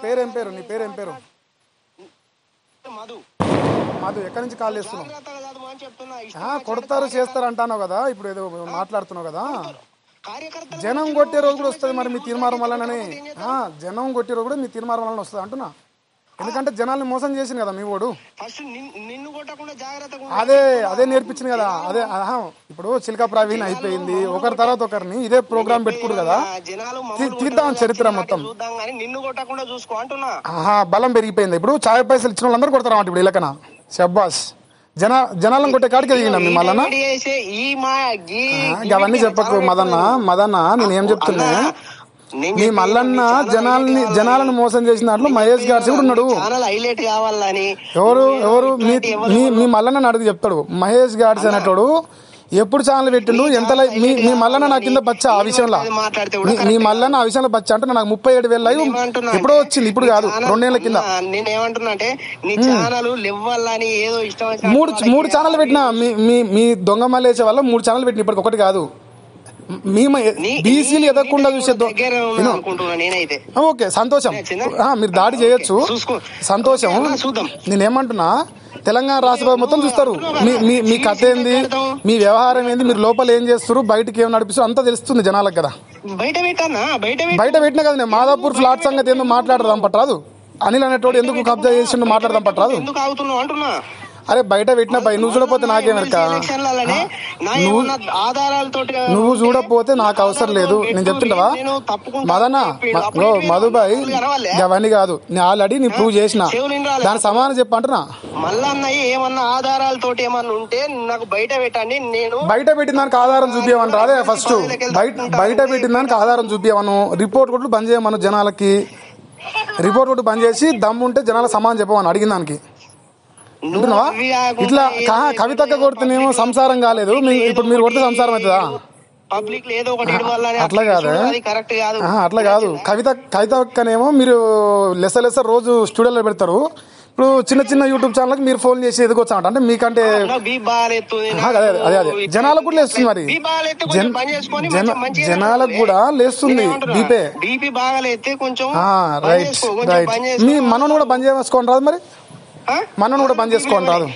పేరేం పేరు? నీ పేరేం పేరు? మధు. మధు, ఎక్కడి నుంచి కాల్ చేస్తున్నావు? కొడతారు చేస్తారు అంటాను కదా, ఇప్పుడు ఏదో మాట్లాడుతున్నావు కదా. జనం కొట్టే రోజు కూడా వస్తుంది మరి మీ తీర్మానం వల్లనని. జనం కొట్టే రోజు కూడా మీ తీర్మానం వల్ల వస్తుంది అంటున్నా. ఎందుకంటే జనాల్ని మోసం చేసింది కదా మీ వాడు. అదే నేర్పించింది కదా. అదే ఇప్పుడు చిలక ప్రవీణ్ అయిపోయింది, ఒకరి తర్వాత ఒకరిని ఇదే ప్రోగ్రామ్ పెట్టుకురు కదా, తీద్దాం చరిత్ర మొత్తం. బలం పెరిగిపోయింది. ఇప్పుడు చాయ్ పైసలు ఇచ్చిన వాళ్ళందరూ కొడతారు అన్నమాట ఇప్పుడు ఇలకన. శబ్బాస్. జనాలను కొట్టే కాడికి ఎదిగినా మీ మల్లన్న. అవన్నీ చెప్పకు మదన్న, నేనేం చెప్తున్నా, మీ మల్లన్న జనాలను మోసం చేసిన దాంట్లో మహేష్ గాడ్స్ కూడా ఉన్నాడు. ఎవరు మీ మల్లన్న అడుగు చెప్తాడు. మహేష్ గాడ్స్ అనేటోడు ఎప్పుడు ఛానల్ పెట్టిండు, ఎంత మీ మల్లన్న నా కింద బచ్చా ఆ విషయంలో. మీ మల్లన్న ఆ విషయంలో బచ్చా అంటే నాకు 37,000 లైవ్ ఎప్పుడో వచ్చింది, ఇప్పుడు కాదు 2 ఏళ్ల కింద. మూడు ఛానల్ పెట్టినా మీ దొంగ మల్లేసే వల్ల 3 ఛానల్ పెట్టిన, ఇప్పటికి ఒకటి కాదు. బీసీలు ఎదగకుండా చూసే ఓకే సంతోషం, మీరు దాడి చేయొచ్చు సంతోషం. నేనేమంటున్నా, తెలంగాణ రాష్ట్ర మొత్తం చూస్తారు మీ కథ ఏంది, మీ వ్యవహారం ఏంది, మీరు లోపల ఏం చేస్తారు, బయటకి ఏం నడిపిస్తారు అంతా తెలుస్తుంది జనాలకు కదా. బయట పెట్టినా కదా. నేను మాదాపూర్ ఫ్లాట్ సంగతి ఏందో మాట్లాడదాం పట్టరాదు. అనిల్ అనేటోడు ఎందుకు కబ్జా చేసిండు మాట్లాడదాం పట్టరాదు. అరే బయట పెట్టినా నువ్వు చూడపోతే నాకేమెరక, నువ్వు చూడపోతే నాకు అవసరం లేదు. నేను చెప్తుంటావా మదనా, మధుబాయ్ అవన్నీ కాదు, నేను ఆల్రెడీ నీ ప్రూవ్ చేసిన, దాని సమానం చెప్పంటున్నా. ఏమన్నా ఆధారాలతోటి ఏమన్నా ఉంటే నాకు బయట పెట్టండి. బయట పెట్టిన దానికి ఆధారం చూపించమని రాదే. ఫస్ట్ బయట పెట్టిన దానికి ఆధారం చూపించమను. రిపోర్ట్ కొట్లు బంద్ చేయమను, జనాలకి రిపోర్ట్ కొట్టు బంద్ చేసి దమ్ముంటే జనాలకు సమానం చెప్పమని అడిగిన దానికి. వింటున్నావా? ఇట్లా కవితక్క కొడుతున్నేమో సంసారం కాలేదు, ఇప్పుడు మీరు కొడితే సంసారం అవుతుందా? అట్లా కాదు, అట్లా కాదు. కవితక్కనేమో మీరు లెస్స రోజు స్టూడియోలో పెడతారు. ఇప్పుడు చిన్న యూట్యూబ్ ఛానల్ మీరు ఫోన్ చేసి ఎదుకొచ్చా అంటే మీకంటే అదే జనాలకు కూడా లేస్తుంది. మరి జనాలకు కూడా లేస్తుంది బీపే. రైట్ మీ మనను కూడా బంద్ చేసుకోండి రాదు, మరి మనను కూడా బంద్ చేసుకోండి రాదు.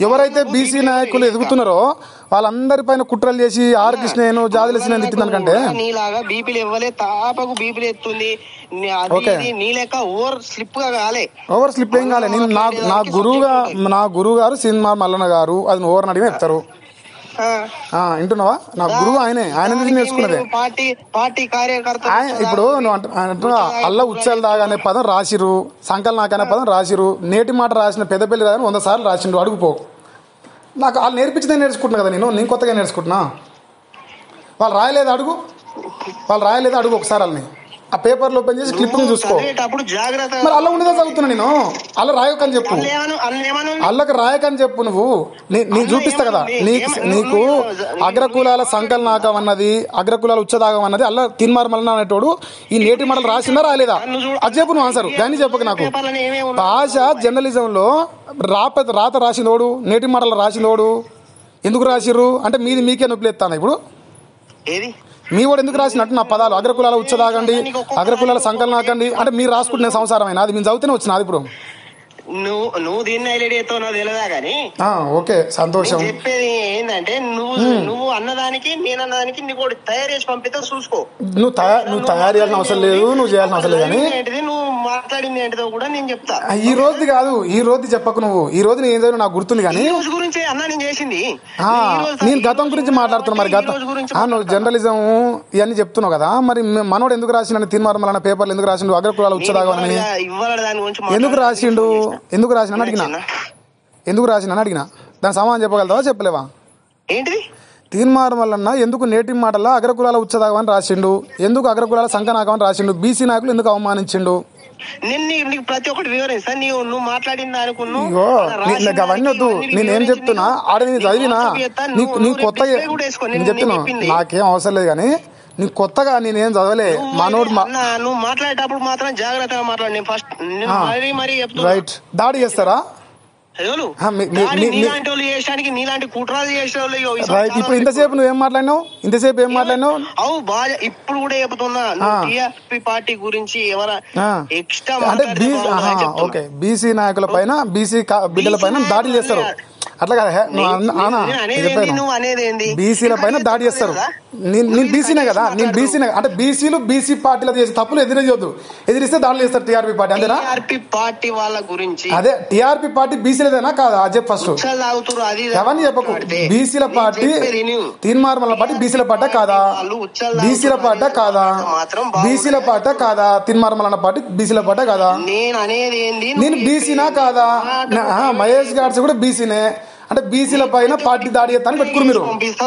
ఎవరైతే బీసీ నాయకులు ఎదుగుతున్నారో వాళ్ళందరి పైన కుట్రలు చేసి ఆర్ కృష్ణ జాదులేసిన తిట్టిందనుకంటే ఓవర్ స్లిప్ ఏం కాలే. నేను నా గురువు గారు సినిమా మల్లన్న గారు, అది ఓవర్ అడిగి చెప్తారు. వింటున్నావా? నా గురువు ఆయన నుంచి నేర్చుకున్నదే. ఇప్పుడు నువ్వు అంటున్నా అల్ల ఉచ్చల్ దాగా అనే పదం రాసిరు, సంకల్ నాక అనే పదం రాసిరు, నేటి మాట రాసిన పెద్దపల్లి రాదని 100 సార్లు రాసిండు. అడుగుపో, నాకు వాళ్ళు నేర్పించిందే నేర్చుకుంటున్నా కదా, నేను కొత్తగా నేర్చుకుంటున్నా. వాళ్ళు రాయలేదు అడుగు ఒకసారి వాళ్ళని. ఆ పేపర్ లో ఓపెన్ చేసి క్లిప్పింగ్ చూసుకో. మరి అల్ల ఉండేదా చదువుతున్నా నేను. అల్ల రాయకని చెప్పు, అల్లకి రాయకని చెప్పు. నువ్వు నేను చూపిస్తా కదా నీకు. అగ్రకులాల సంకలనాకం అన్నది, అగ్రకులాల ఉచ్చదాగం అన్నది అల్ల తిన్మార్ మల్లన్న అనేటోడు ఈ నేటి మాటలు రాసిందా రాలేదా అది చెప్పు. నువ్వు ఆన్సర్ కానీ చెప్పక నాకు. భాష జర్నలిజంలో రాత రాసినోడు, నేటి మాటలు రాసినోడు ఎందుకు రాసిర్రు అంటే మీకే నొప్పులు ఎత్తాను ఇప్పుడు. మీ వాడు ఎందుకు రాసినట్టు నా పదాలు అగ్రకులాల ఉచ్చదాగండి, అగ్రకులాల సంకలనాకండి అంటే మీరు రాసుకుంటున్న సంసారం అయినా అది మేము చదివితేనే వచ్చిన. అది ఇప్పుడు నువ్వు దీన్ని హైలైట్ చేస్తావు నాకు తెలియదా కానీ ఓకే సంతోషం. చెప్పేది ఏంటంటే నువ్వు అన్నదానికి నేను అన్నదానికి నీకు తయారు చేసి పంపితే చూసుకో. నువ్వు తయారు చేయాల్సిన అవసరం లేదు, నువ్వు చేయాల్సిన అవసరం లేదు. కానీ ఏంటిది నువ్వు మాట్లాడింది ఏంటిదో కూడా నేను చెప్తా. ఈ రోజు కాదు, ఈ రోజు చెప్పకు. నువ్వు ఈ రోజు నేను ఏదో నాకు గుర్తుంది కానీ ఈ రోజు గురించి అన్న నేను చేసింది నేను గతం గురించి మాట్లాడుతున్నా. మరి గతం నువ్వు జర్నలిజం ఇవన్నీ చెప్తున్నావు కదా, మరి మనోడు ఎందుకు రాసిండు తిన్మార్ మల్లన్న పేపర్లు ఎందుకు రాసిండు అగ్రకులాల ఉచ్చదాగం అని ఎందుకు రాసిండు? ఎందుకు రాసిన అడిగినా దాని సమాధానం చెప్పగలుగుతావా చెప్పలేవా? ఏంటిది తీన్మార్ మల్లన్న ఎందుకు నేటి మాటల అగ్రకులాల ఉచ్చదాగం అని రాసిండు, ఎందుకు అగ్రకులాల సంకనాకం అని రాసిండు, బీసీ నాయకులు ఎందుకు అవమానించిండు? నేను ప్రతి ఒక్కటి వివరిస్తా. నువ్వు మాట్లాడింది అవన్నీ వద్దు. నేనేం చెప్తున్నా ఆడ నేను చదివినా నీ కొత్తగా నేను చెప్తున్నా, నాకేం అవసరం లేదు కానీ నీ కొత్తగా నేనేం చదవలే. మనోడు నువ్వు మాట్లాడేటప్పుడు మాత్రం జాగ్రత్తగా మాట్లాడు. ఫస్ట్ రైట్ దాడి చేస్తారా? ఎవరు ఆ, నీలాంటి వాళ్ళు చేసడానికి నీలాంటి కుట్రాలు చేసే వాళ్ళు రైట్. ఇప్పుడు ఇంతసేపు నువ్వేం మాట్లాడినావు? ఇంతసేపు ఏం మాట్లాడినావు? అవు బాగా ఇప్పుడు కూడా చెబుతున్నా టీఆర్పీ పార్టీ గురించి ఏమైనా ఎక్స్ట్రా అంటే ఓకే, బీసీ నాయకుల పైన బీసీ బిడ్డల పైన దాడి చేస్తారు అట్లా కదా? నువ్వు అనేది బీసీల పైన దాడి చేస్తారు. నేను బీసీనే కదా, నేను బీసీనే. అంటే బీసీలు బీసీ పార్టీలో చేసే తప్పులు ఎదిరించొద్దు, ఎదిరిస్తే దాడులు చేస్తారు టీఆర్పీ పార్టీ. అంతేనా? టీఆర్పీ పార్టీ వాళ్ళ గురించి అదే టీఆర్పీ పార్టీ బీసీలదేనా కాదా? అది చెప్పు ఫస్ట్. ఎవరిని చెప్పకు. బీసీల పార్టీ తీన్మార్మల పార్టీ బీసీల పార్టీ కాదా? బీసీల పార్టీ కాదా? బీసీల పార్టీ కాదా? తీన్మార్మల అన్న పార్టీ బీసీల పార్టీ కాదా? నేను బీసీనా కాదా? మహేష్ గాడ్స్ కూడా బీసీనే. అంటే బీసీల పైన పార్టీ దాడి చేస్తాను పెట్టుకురు మీరు.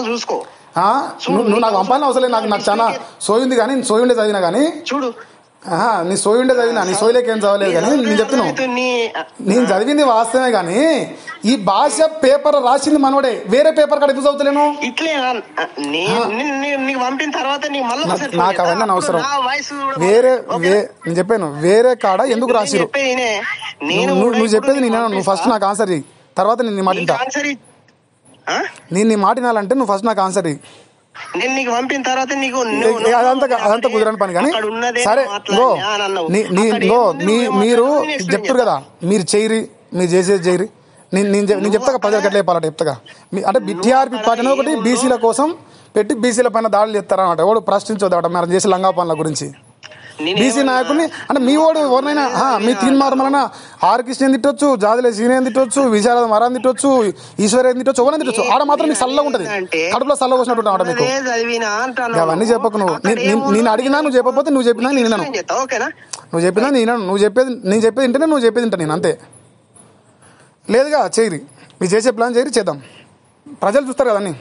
చూసుకో, నువ్వు నాకు పంపాలని అవసరం లేదు. నాకు చాలా సోయింది కానీ సోయుండే చదివినా కానీ చూడు. నీ సోయుండే చదివినా, నీ సోయలేకేం చదవలేదు కానీ నేను చెప్తున్నావు. నేను చదివింది వాస్తవమే కానీ ఈ భాష పేపర్ రాసింది మనోడే, వేరే పేపర్ కాడ ఎందుకు చదువుతలేను? నాకు అవన్నీ అవసరం. వేరే నేను చెప్పాను వేరే కాడ ఎందుకు రాసిరు? నువ్వు చెప్పేది నేను, నువ్వు ఫస్ట్ నాకు ఆన్సర్ ఇయ్యి, తర్వాత నేను నీ మాట వింటా. నేను నీ మాట వినాలంటే నువ్వు ఫస్ట్ నాకు ఆన్సర్ ఇయ్యి. నేను నీకు పంపిన తర్వాత నీకు అదంతా కుదరని పని కానీ సరే. మీరు చెప్తారు కదా, మీరు చేయరి, మీరు చేసేది చేయరి. నేను చెప్తాగా ప్రజలకు ఎట్లా చెప్పాలంటే చెప్తాగా. అంటే టీఆర్పీ పార్టీ ఒకటి బీసీల కోసం పెట్టి బీసీల పైన దాడులు చేస్తారన్నమాట. ఎవడు ప్రశ్నించొద్దట మనం చేసే లంగా పనుల గురించి. బీసీ నాయకుడిని అంటే మీ వాడు ఎవరినైనా మీ తీన్మార్మలన ఆర్ కృష్ణ తిట్టొచ్చు, జాదులే సీనే తిట్టొచ్చు, విశారద మరాన్ని తిట్టొచ్చు, ఈశ్వర్యం తిట్టొచ్చు, ఎవరైనా తిట్టొచ్చు. ఆడ మాత్రం మీకు చల్లగా ఉంటుంది, కడుపులో చల్లగా వచ్చినట్టు ఆడ మీకు. అవన్నీ చెప్పకు నువ్వు. నేను అడిగినా నువ్వు చెప్పకపోతే నువ్వు చెప్పినా నేను విన్నాను, నువ్వు చెప్పినా నేను నువ్వు చెప్పేది నేను చెప్పేది వింటేనే నువ్వు చెప్పేది వింటా నేను, అంతే. లేదుగా చేయరి, మీరు చేసే ప్లాన్ చేయరి, చేద్దాం. ప్రజలు చూస్తారు కదండి.